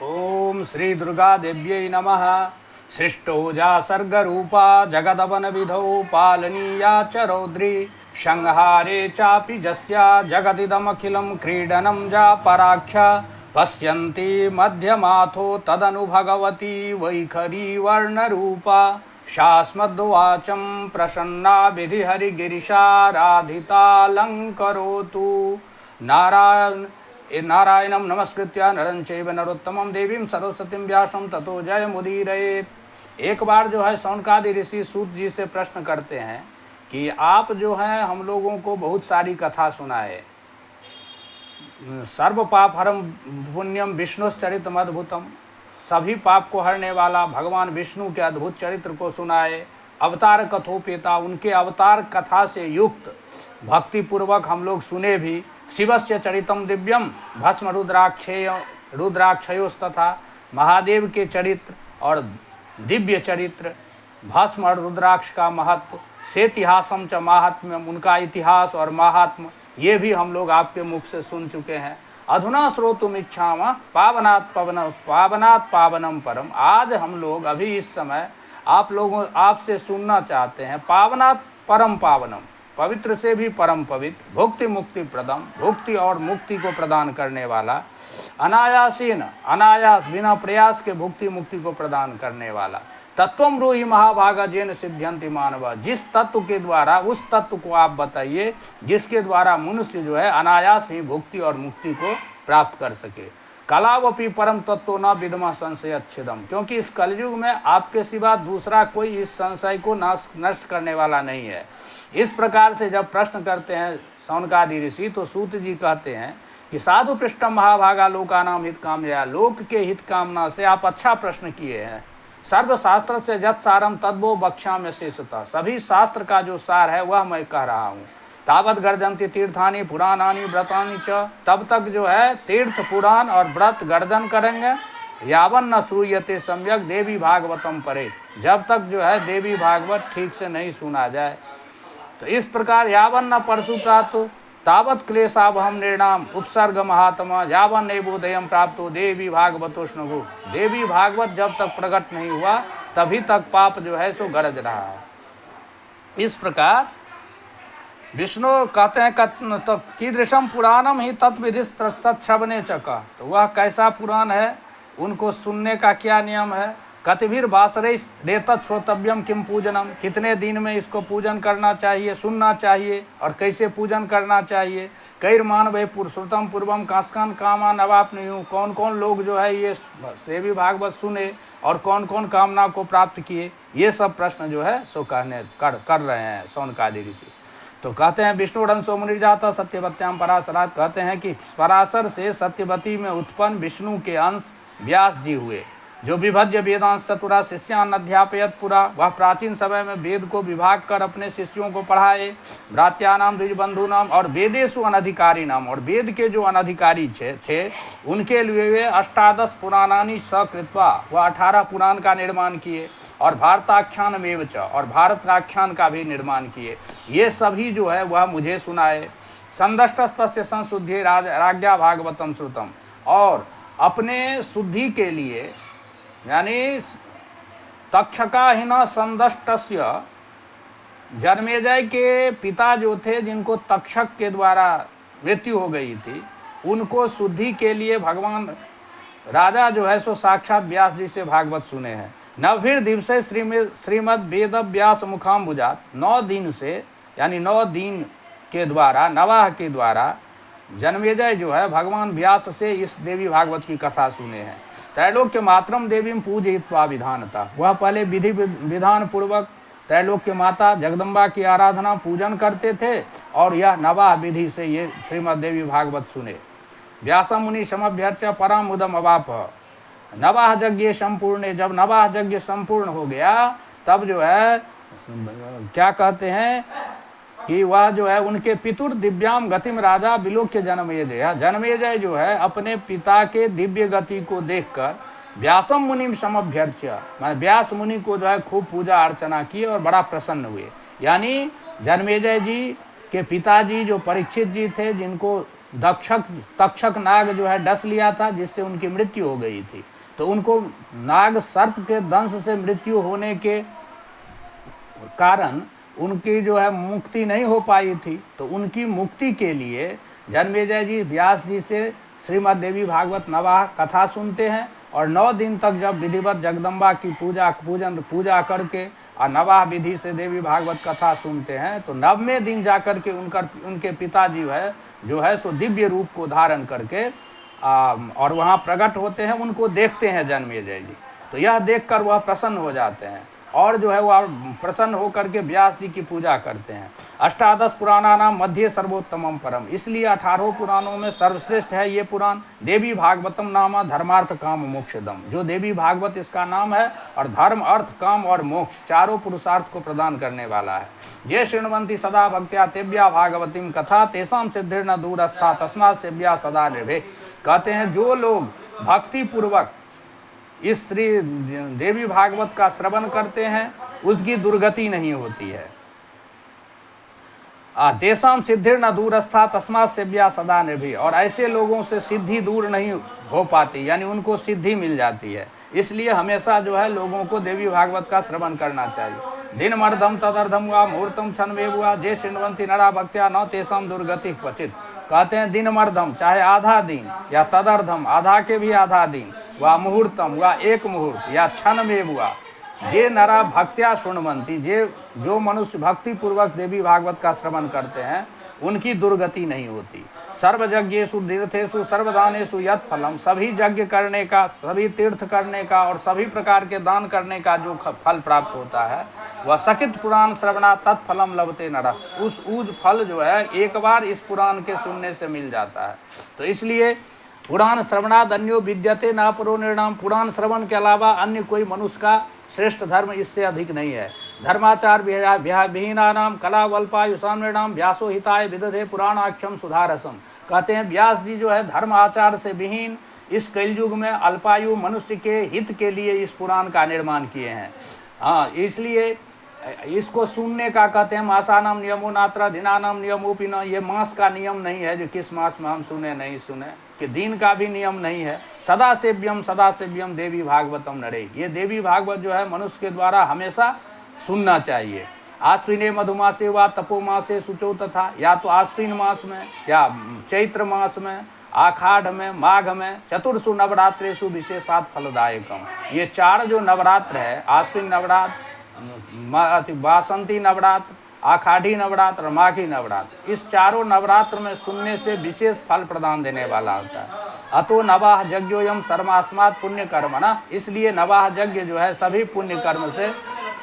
ओम श्री दुर्गा देव्यै नमः। सृष्टोजा सर्गरूपा जगदवन विधौ पालनीया च रौद्री संहारे चापि जस्या जगदिदमखिलं क्रीडनं जा पराख्या पश्यन्ति मध्यमाथो तदनु भगवती वैखरी वर्णरूपा शास्मद्वाचं प्रसन्ना विधिहरिगिरिशाराधितालङ्करोतु नारायणं नमस्कृत्य नरं चैव नरोत्तमं देवीं सरस्वतीं व्यासं ततो जयमुदीरयेत्। एक बार जो है शौनकादि ऋषि सूत जी से प्रश्न करते हैं कि आप जो हैं हम लोगों को बहुत सारी कथा सुनाए, सर्व पाप हरम पुण्यम विष्णुश्चरितम अद्भुतम, सभी पाप को हरने वाला भगवान विष्णु के अद्भुत चरित्र को सुनाए। अवतार कथोपेता, उनके अवतार कथा से युक्त भक्ति पूर्वक हम लोग सुने भी। शिवस्य चरितम दिव्यम भस्म रुद्राक्षयोस्तथा, महादेव के चरित्र और दिव्य चरित्र भस्म और रुद्राक्ष का महत्व, सेतिहासम च माहात्म्यम, उनका इतिहास और महात्म ये भी हम लोग आपके मुख से सुन चुके हैं। अधुना श्रोतुम इच्छाम पावनात् पावनम परम, आज हम लोग अभी इस समय आप लोगों आपसे सुनना चाहते हैं पावनात् परम पावनम, पवित्र से भी परम पवित्र, भुक्ति मुक्ति प्रदम, भुक्ति और मुक्ति को प्रदान करने वाला, अनायासीन अनायास बिना प्रयास के भुक्ति मुक्ति को प्रदान करने वाला, तत्वम ब्रूहि महाभागा जेन सिद्ध्यन्ति मानवा, जिस तत्व के द्वारा, उस तत्व को आप बताइए जिसके द्वारा मनुष्य जो है अनायास ही भुक्ति और मुक्ति को प्राप्त कर सके। कलावपि परम तत्व न विद्मा संशय अच्छेदम, क्योंकि इस कलयुग में आपके सिवा दूसरा कोई इस संशय को नष्ट करने वाला नहीं है। इस प्रकार से जब प्रश्न करते हैं शौनकादि ऋषि तो सूत जी कहते हैं कि साधु पृष्ठम महाभागा लोकानाम हित कामया, लोक के हित कामना से आप अच्छा प्रश्न किए हैं। सर्वशास्त्र से जत सारम तद्वो बक्ष्याम्य शेषतः, सभी शास्त्र का जो सार है वह मैं कह रहा हूँ। तावत गर्जन्ति तीर्थानि पुराणानि व्रतानि च, तब तक जो है तीर्थ पुराण और व्रत गर्जन करेंगे। यावन न श्रूयते सम्यक देवी भागवतम परे, जब तक जो है देवी भागवत ठीक से नहीं सुना जाए। तो इस प्रकार यावन न परशु प्राप्त तावत क्लेशावहम निर्णाम उपसर्ग महात्मा यावन नैवोदयम प्राप्तो देवी भागवतोष्णगु, देवी भागवत जब तक प्रकट नहीं हुआ तभी तक पाप जो है सो गरज रहा है। इस प्रकार विष्णु कहते हैं कीदृशम पुराणम ही तत्विधि तत्श्रवणे चका, तो वह कैसा पुराण है, उनको सुनने का क्या नियम है। कतिभिर भाषरे रेतत श्रोतव्यम किम पूजनम, कितने दिन में इसको पूजन करना चाहिए, सुनना चाहिए और कैसे पूजन करना चाहिए। कैर मानव पुरुषोत्तम पूर्वम कास्कान कामा नवापनुयु, कौन कौन लोग जो है ये देवी भागवत सुने और कौन कौन कामना को प्राप्त किए, ये सब प्रश्न जो है सो कर रहे हैं शौनकादि ऋषि। तो कहते हैं विष्णुरंशो मुनिर्जाता सत्यवत्याम पराशरात, कहते हैं कि पराशर से सत्यवती में उत्पन्न विष्णु के अंश व्यास जी हुए, जो विभज्य वेदांश चतुरा शिष्यान अध्यापयत पुरा, वह प्राचीन समय में वेद को विभाग कर अपने शिष्यों को पढ़ाए। भ्रात्यानाम द्विजबंधु नाम, और वेदेशु अनधिकारी नाम, और वेद के जो अनधिकारी थे उनके लिए वे अष्टादश पुराणानि सकृत्वा, वह 18 पुराण का निर्माण किए। और भारताख्यान में च, और भारत आख्यान का भी निर्माण किए। ये सभी जो है वह मुझे सुनाए। संदष्टस्तस्य संशुद्धि राज्ञा भागवतम श्रुतम, और अपने शुद्धि के लिए यानी तक्षकाहीन संदष्टस्य, जन्मेजय के पिता जो थे जिनको तक्षक के द्वारा मृत्यु हो गई थी, उनको शुद्धि के लिए भगवान राजा जो है सो साक्षात व्यास जी से भागवत सुने हैं। नवभिर दिवसे श्रीमद वेद व्यास मुखाम्बुजात, 9 दिन से यानी 9 दिन के द्वारा, नवाह के द्वारा जन्मेजय जो है भगवान व्यास से इस देवी भागवत की कथा सुने हैं। त्रैलोक्य मातरम देवीं पूजयित्वा विधानता, वह पहले विधि विधान पूर्वक त्रैलोक्य माता जगदम्बा की आराधना पूजन करते थे, और यह नवाह विधि से ये श्रीमद देवी भागवत सुने। व्यासम मुनि समभ्यर्च परम उदम अवाप, नवाह यज्ञ संपूर्ण, जब नवाह यज्ञ संपूर्ण हो गया तब जो है क्या कहते हैं कि वह जो है उनके पितुर दिव्याम गतिम राजा विलोक्य जन्मेजय, जन्मेजय जो है अपने पिता के दिव्य गति को देखकर व्यासम मुनिम समभ्यर्च, मैंने व्यास मुनि को जो है खूब पूजा अर्चना की और बड़ा प्रसन्न हुए। यानी जन्मेजय जी के पिताजी जो परीक्षित जी थे, जिनको तक्षक नाग जो है डस लिया था, जिससे उनकी मृत्यु हो गई थी। तो उनको नाग सर्प के दंश से मृत्यु होने के कारण उनकी जो है मुक्ति नहीं हो पाई थी। तो उनकी मुक्ति के लिए जन्मेजय जी व्यास जी से श्रीमद् देवी भागवत नवाह कथा सुनते हैं, और 9 दिन तक जब विधिवत जगदम्बा की पूजा करके और नवाह विधि से देवी भागवत कथा सुनते हैं, तो 9वें दिन जाकर के उनके पिताजी जो है सो दिव्य रूप को धारण करके और वहाँ प्रकट होते हैं, उनको देखते हैं जन्मेजय जी। तो यह देखकर वह प्रसन्न हो जाते हैं और जो है वह प्रसन्न होकर के व्यास जी की पूजा करते हैं। 18 पुराणा नाम मध्य सर्वोत्तमम परम, इसलिए 18 पुराणों में सर्वश्रेष्ठ है ये पुराण। देवी भागवतम नामा धर्मार्थ काम मोक्षदम, जो देवी भागवत इसका नाम है, और धर्म अर्थ काम और मोक्ष चारों पुरुषार्थ को प्रदान करने वाला है। ये शृण्वन्ति सदा भक्त्या तेव्या भागवतीम कथा तेषाम सिद्धिर न दूरस्था तस्मात् सेव्या सदा निर्भय। कहते हैं जो लोग भक्ति पूर्वक इस श्री देवी भागवत का श्रवण करते हैं, उसकी दुर्गति नहीं होती है। तेषाम सिद्धिर न दूरस्था तस्मात् सेव्या सदा निर्भय, और ऐसे लोगों से सिद्धि दूर नहीं हो पाती, यानी उनको सिद्धि मिल जाती है। इसलिए हमेशा जो है लोगों को देवी भागवत का श्रवण करना चाहिए। दिन मर्धम तदर्धम वा मुहूर्तम क्षणमेव वा जे शृण्वन्ति नरा भक्त्या न तेषाम दुर्गति क्वचित। कहते हैं दिन मर्धम चाहे आधा दिन, या तदर्धम आधा के भी आधा दिन, वा मुहूर्तम वा एक मुहूर्त, या क्षण में हुआ, जे नरा भक्त्या शृण्वन्ति, जो मनुष्य भक्ति पूर्वक देवी भागवत का श्रवण करते हैं, उनकी दुर्गति नहीं होती। सर्वयज्ञेषु तीर्थेषु सर्वदानेषु यत् फलम, सभी यज्ञ करने का, सभी तीर्थ करने का और सभी प्रकार के दान करने का जो फल प्राप्त होता है, वह सकित पुराण श्रवणा तत्फलम लभते नरः, उस फल जो है एक बार इस पुराण के सुनने से मिल जाता है। तो इसलिए पुराण श्रवणाद अन्यो विद्यते ना परो निर्णाम, पुराण श्रवण के अलावा अन्य कोई मनुष्य का श्रेष्ठ धर्म इससे अधिक नहीं है। धर्माचार विहीना नाम कला वल्पायुषाम निर्णाम व्यासो हिताय विदधे पुराणाक्षम सुधारसम। कहते हैं व्यास जी जो है धर्म आचार से विहीन इस कलयुग में अल्पायु मनुष्य के हित के लिए इस पुराण का निर्माण किए हैं। हाँ, इसलिए इसको सुनने का कहते हैं मासानाम नियमो नात्र दिनानाम नियमोपि न, ये मास का नियम नहीं है जो किस मास में हम सुने नहीं सुने, कि दिन का भी नियम नहीं है। सदा सेव्यम देवी भागवतम नरे, ये देवी भागवत जो है मनुष्य के द्वारा हमेशा सुनना चाहिए। आश्विने मधुमासे व तपोमासे शुचो तथा, या तो आश्विन मास में या चैत्र मास में, आषाढ़ में, माघ में, चतुर्षु नवरात्रेषु विशेषात फलदायकम। ये 4 जो नवरात्र है, आश्विन नवरात्र, वासंती नवरात्र, आषाढ़ी नवरात्र और माघी नवरात्र, इस चारों नवरात्र में सुनने से विशेष फल प्रदान देने वाला होता है। अतो नवाह यज्ञोयम सर्वास्मात् पुण्य कर्म ना, इसलिए नवाह यज्ञ जो है सभी पुण्य कर्म से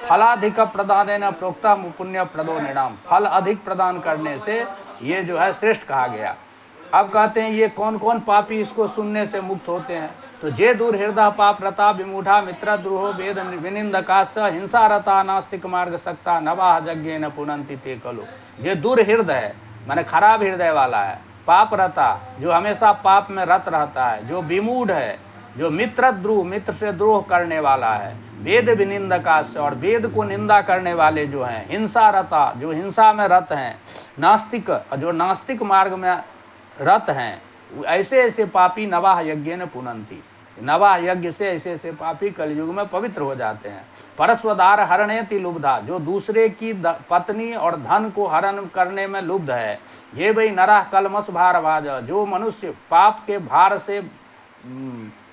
फलाधिक प्रदान प्रोक्ता पुण्य प्रदो निर्णाम, फल अधिक प्रदान करने से ये जो है श्रेष्ठ कहा गया। अब कहते हैं ये कौन कौन पापी इसको सुनने से मुक्त होते हैं, तो जे दूर हृदय पाप रता विमूढ़ा मित्र द्रोहो वेद विनिंदका हिंसा रता नास्तिक मार्ग सकता नवाह यज्ञ न पुनंति ते कलो। जे दूर हृदय है माने खराब हृदय वाला है, पाप रता जो हमेशा पाप में रत रहता है, जो विमूढ़ है, जो मित्र से द्रोह करने वाला है, वेद विनिंदका और वेद को निंदा करने वाले जो हैं, हिंसा रता जो हिंसा में रत हैं, नास्तिक जो नास्तिक मार्ग में रत हैं, ऐसे ऐसे पापी नवाह यज्ञ न पुनंती, नवाह यज्ञ से ऐसे ऐसे पापी कलयुग में पवित्र हो जाते हैं। परस्वदार हरणेति लुब्धा, जो दूसरे की पत्नी और धन को हरण करने में लुब्ध है। ये भाई नरह कलमस भार भाज, जो मनुष्य पाप के भार से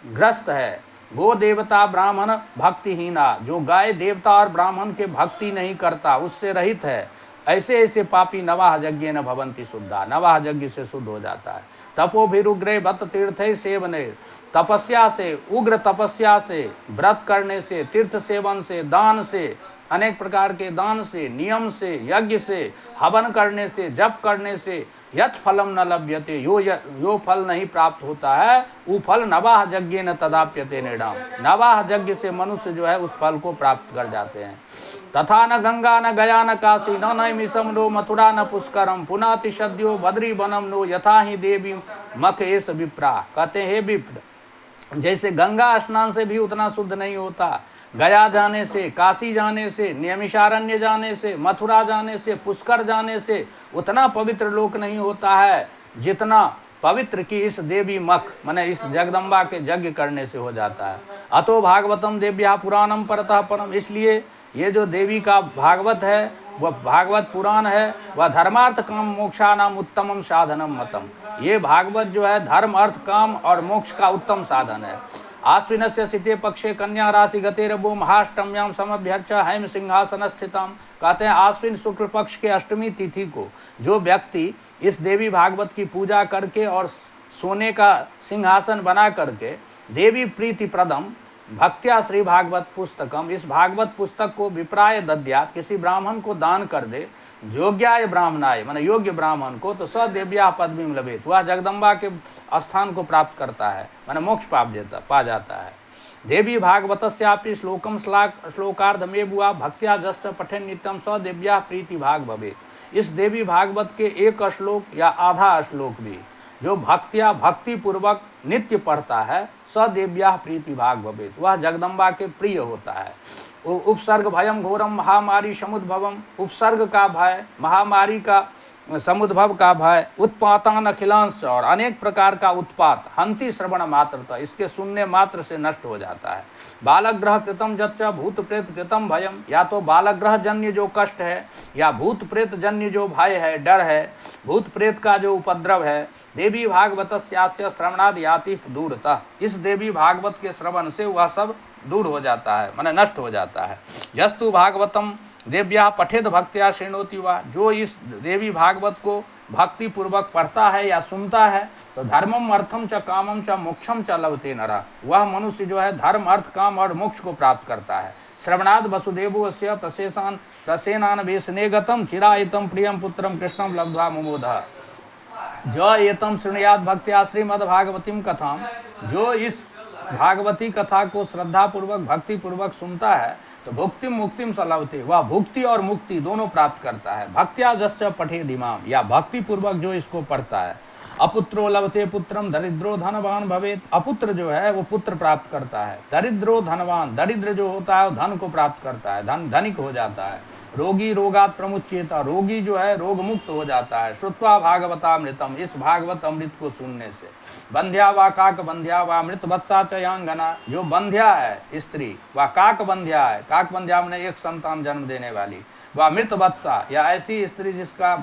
ग्रस्त है। गो देवता ब्राह्मण भक्तिहीना, जो गाय देवता और ब्राह्मण के भक्ति नहीं करता, उससे रहित है। ऐसे ऐसे पापी नवाह यज्ञ न भवंती शुद्धा, नवाह यज्ञ से शुद्ध हो जाता है। तपोभिरुग्रे बत तीर्थ सेवने, तपस्या से, उग्र तपस्या से, व्रत करने से, तीर्थ सेवन से, दान से, अनेक प्रकार के दान से, नियम से, यज्ञ से, हवन करने से, जप करने से यत् फलम न लभ्यते, यो फल नहीं प्राप्त होता है, वो फल नवाह यज्ञ न तदाप्यते निर्णाम, नवाह यज्ञ से मनुष्य जो है उस फल को प्राप्त कर जाते हैं। तथा न गंगा न गया न काशी न नैमिषम नो मथुरा न पुष्करम पुनाति सद्यो बद्री बनम नो यथा ही देवी मख एस विप्रा। कहते हैं हे विप्र, जैसे गंगा स्नान से भी उतना शुद्ध नहीं होता, गया जाने से, काशी जाने से, नैमिषारण्य जाने से, मथुरा जाने से, पुष्कर जाने से उतना पवित्र लोक नहीं होता है जितना पवित्र की इस देवी मख माने इस जगदम्बा के यज्ञ करने से हो जाता है। अतो भागवतम देव्या पुराणम परतः परम, इसलिए ये जो देवी का भागवत है वह भागवत पुराण है, वह धर्मार्थ काम मोक्षानाम उत्तमम साधनम मतम। ये भागवत जो है धर्म अर्थ काम और मोक्ष का उत्तम साधन है। आश्विनस्य सिते पक्षे कन्या राशि गतेरवो महाष्टम्याम समभ्यर्च हैम सिंहासन स्थितम। कहते हैं आश्विन शुक्ल पक्ष के अष्टमी तिथि को जो व्यक्ति इस देवी भागवत की पूजा करके और सोने का सिंहासन बना करके देवी प्रीति प्रदम भक्त्या श्री भागवत पुस्तकम, इस भागवत पुस्तक को विप्राय दद्यात, किसी ब्राह्मण को दान कर दे, योग्याय ब्राह्मणाय माने योग्य ब्राह्मण को, तो सदेव्या पदवीम लभेत, वह जगदम्बा के स्थान को प्राप्त करता है, माने मोक्ष पा जाता है। देवी भागवतस्यापि श्लोकम श्लोकार्धमेवुआ भक्त्या जस्य पठेन नित्यम सदेव्या प्रीति भाग भवेत्। इस देवी भागवत के एक श्लोक या आधा श्लोक भी जो भक्ति पूर्वक नित्य पढ़ता है सदेव्या प्रीति भाग भवेत्, वह जगदम्बा के प्रिय होता है। उपसर्ग भयम घोरम महामारी समुद्भवम, उपसर्ग का भय, महामारी का समुद्भव का भय, उत्पातान अखिलांश और अनेक प्रकार का उत्पात, हंति श्रवण मात्रता, इसके सुनने मात्र से नष्ट हो जाता है। बालक ग्रह कृतम जच्चा भूत प्रेत कृतम भयम, या तो बालक ग्रह जन्य जो कष्ट है या भूत प्रेत जन्य जो भय है, डर है, भूत प्रेत का जो उपद्रव है, देवी भागवतस्यास्य श्रवणाद याति दूरतः, इस देवी भागवत के श्रवण से वह सब दूर हो जाता है, माने नष्ट हो जाता है। यस्तु भागवतम देव्या पठेद भक्त्या श्रृणोति वा, जो इस देवी भागवत को भक्ति पूर्वक पढ़ता है या सुनता है तो धर्मम अर्थम च कामम च मोक्षम च लभते नरा, वह मनुष्य जो है धर्म अर्थ काम और मोक्ष को प्राप्त करता है। श्रवणाद वसुदेवस्य प्रसेनान वेशने गतम चिरायतम प्रियम पुत्रम कृष्णम लब्ध्वा मुमोधः। जो एतम श्रृणुयाद भक्त्या श्रीमद्भागवतीम कथाम, जो इस भागवती कथा को श्रद्धा पूर्वक भक्ति पूर्वक सुनता है तो भुक्तिम मुक्तिम स लभते, वह भुक्ति और मुक्ति दोनों प्राप्त करता है। भक्त्या जस्य पठेद इमाम, या भक्ति पूर्वक जो इसको पढ़ता है। अपुत्रो लभते पुत्रम दरिद्रो धनवान भवेत, अपुत्र जो है वो पुत्र प्राप्त करता है। दरिद्रो धनवान, दरिद्र जो होता है वो धन को प्राप्त करता है, धनिक हो जाता है। रोगी रोगात प्रमुच्येता, रोगी जो है रोग मुक्त हो जाता है। श्रुत्वा भागवतामृतम, इस भागवत अमृत को सुनने से। बंध्या वा काक बंध्या वा मृत वत्सा चयांगना, जो बंध्या है स्त्री व काक बंध्या है, काक बंध्या में एक संतान जन्म देने वाली, वह मृत वत्सा या ऐसी स्त्री जिसका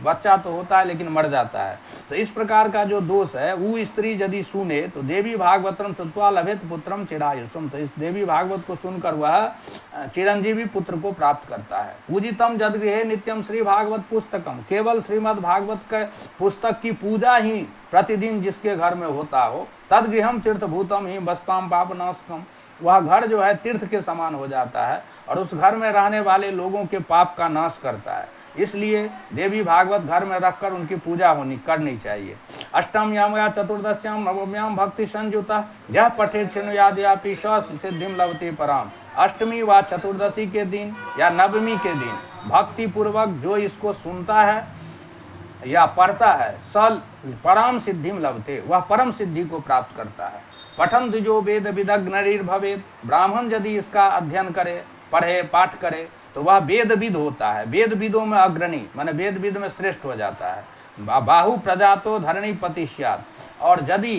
बच्चा तो होता है लेकिन मर जाता है, तो इस प्रकार का जो दोष है वो स्त्री यदि सुने तो देवी भागवतम श्रुत्वा लभेत पुत्रम चिरायुषम, तो इस देवी भागवत को सुनकर वह चिरंजीवी पुत्र को प्राप्त करता है। पूजितम जदगृहे नित्यम श्री भागवत पुस्तकम, केवल श्रीमद् भागवत के पुस्तक की पूजा ही प्रतिदिन जिसके घर में होता हो, तदगृहम तीर्थभूतम ही बस्ताम पापनाशकम, वह घर जो है तीर्थ के समान हो जाता है और उस घर में रहने वाले लोगों के पाप का नाश करता है। इसलिए देवी भागवत घर में रखकर उनकी पूजा करनी चाहिए। अष्टम्याम या चतुर्दश्याम नवम्याम भक्ति संयुता यह पठे छिन्नयादयापि सिद्धिम लभते पराम, अष्टमी व चतुर्दशी के दिन या नवमी के दिन भक्ति पूर्वक जो इसको सुनता है या पढ़ता है सल परम सिद्धिम लभते, वह परम सिद्धि को प्राप्त करता है। पठन द्विजो वेद विदग्ध नरीर भवेत, ब्राह्मण यदि इसका अध्ययन करे, पढ़े, पाठ करे तो वह वेद विद होता है, वेद विदों में अग्रणी माने वेद विद में श्रेष्ठ हो जाता है। बाहु प्रजातो धरणी पतिष्यात, और यदि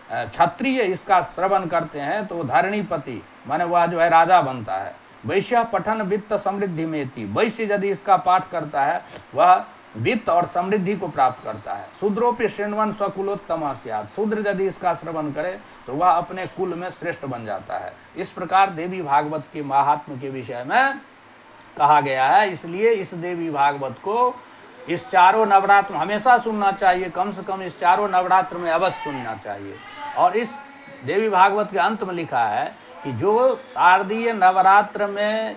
क्षत्रिय इसका श्रवण करते हैं तो धरणीपति माने वह जो है राजा बनता है। वैश्य पठन वित्त समृद्धि मेति, वैश्य यदि इसका पाठ करता है वह वित्त और समृद्धि को प्राप्त करता है। शूद्रोपि शृण्वन स्वकुलोत्तम स्यात्, शूद्र यदि इसका श्रवण करे तो वह अपने कुल में श्रेष्ठ बन जाता है। इस प्रकार देवी भागवत के महात्म्य के विषय में कहा गया है। इसलिए इस देवी भागवत को इस चारों नवरात्र में हमेशा सुनना चाहिए, कम से कम इस चारों नवरात्र में अवश्य सुनना चाहिए। और इस देवी भागवत के अंत में लिखा है कि जो शारदीय नवरात्र में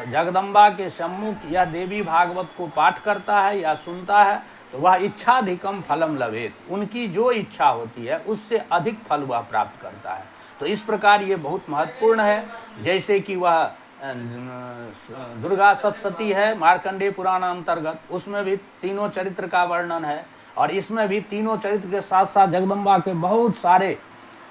जगदम्बा के सम्मुख यह देवी भागवत को पाठ करता है या सुनता है तो वह इच्छाधिकम फलम लभेत, उनकी जो इच्छा होती है उससे अधिक फल वह प्राप्त करता है। तो इस प्रकार ये बहुत महत्वपूर्ण है। जैसे कि वह दुर्गा सप्तशती है मार्कंडेय पुराण अंतर्गत, उसमें भी तीनों चरित्र का वर्णन है और इसमें भी तीनों चरित्र के साथ साथ जगदम्बा के बहुत सारे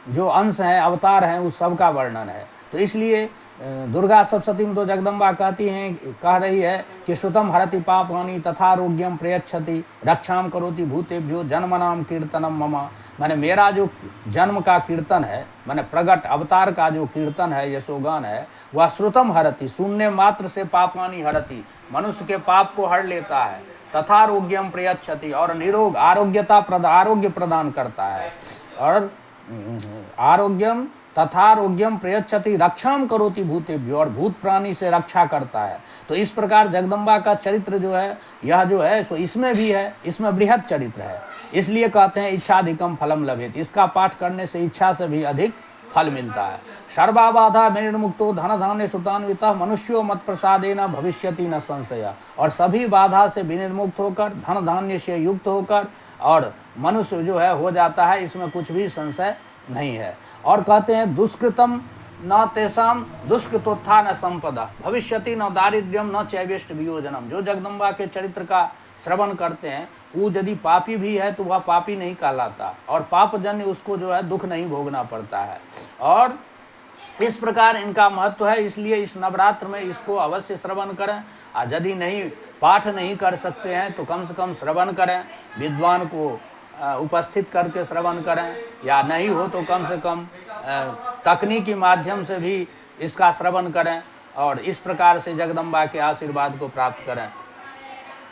जो अंश हैं, अवतार हैं, उस सब का वर्णन है। तो इसलिए दुर्गा सप्तशती में तो जगदम्बा कहती हैं, कह रही है कि श्रुतम हरति पापानि तथारोग्यम प्रयच्छति रक्षाम करोति भूतेभ्यो जन्मनाम कीर्तनम मम। मैंने मेरा जो जन्म का कीर्तन है, मैंने प्रगट अवतार का जो कीर्तन है, यशोगान है, वह श्रुतम हरति, सुनने मात्र से पापानि हरति, मनुष्य के पाप को हर लेता है, तथारोग्यम प्रयच्छति, और निरोग आरोग्य प्रदान करता है, और आरोग्यम तथारोग्यम प्रयच्छति रक्षाम करोति भूतेभ्यो, और भूत प्राणी से रक्षा करता है। तो इस प्रकार जगदम्बा का चरित्र जो है, यह जो है सो इसमें भी है, इसमें बृहद चरित्र है। इसलिए कहते हैं इच्छाधिकम फलम लभेत, इसका पाठ करने से इच्छा से भी अधिक फल मिलता है। सर्वाबाधा निर्मुक्तो धन धान्य सुतान्वितः मनुष्यो मत प्रसादेन भविष्यति न संशय, और सभी बाधा से विनिर्मुक्त होकर, धन धान्य से युक्त होकर, और मनुष्य जो है हो जाता है, इसमें कुछ भी संशय नहीं है। और कहते हैं दुष्कृतम न तेषाम दुष्कृतोत्था न संपदा भविष्यति न दारिद्र्यम न चैवेष्ट वियोजनम। जो जगदम्बा के चरित्र का श्रवण करते हैं, वो यदि पापी भी है तो वह पापी नहीं कहलाता, और पापजन्य उसको जो है दुख नहीं भोगना पड़ता है। और इस प्रकार इनका महत्व है, इसलिए इस नवरात्र में इसको अवश्य श्रवण करें। और यदि नहीं पाठ नहीं कर सकते हैं तो कम से कम श्रवण करें, विद्वान को उपस्थित करके श्रवण करें, या नहीं हो तो कम से कम तकनीकी माध्यम से भी इसका श्रवण करें, और इस प्रकार से जगदम्बा के आशीर्वाद को प्राप्त करें।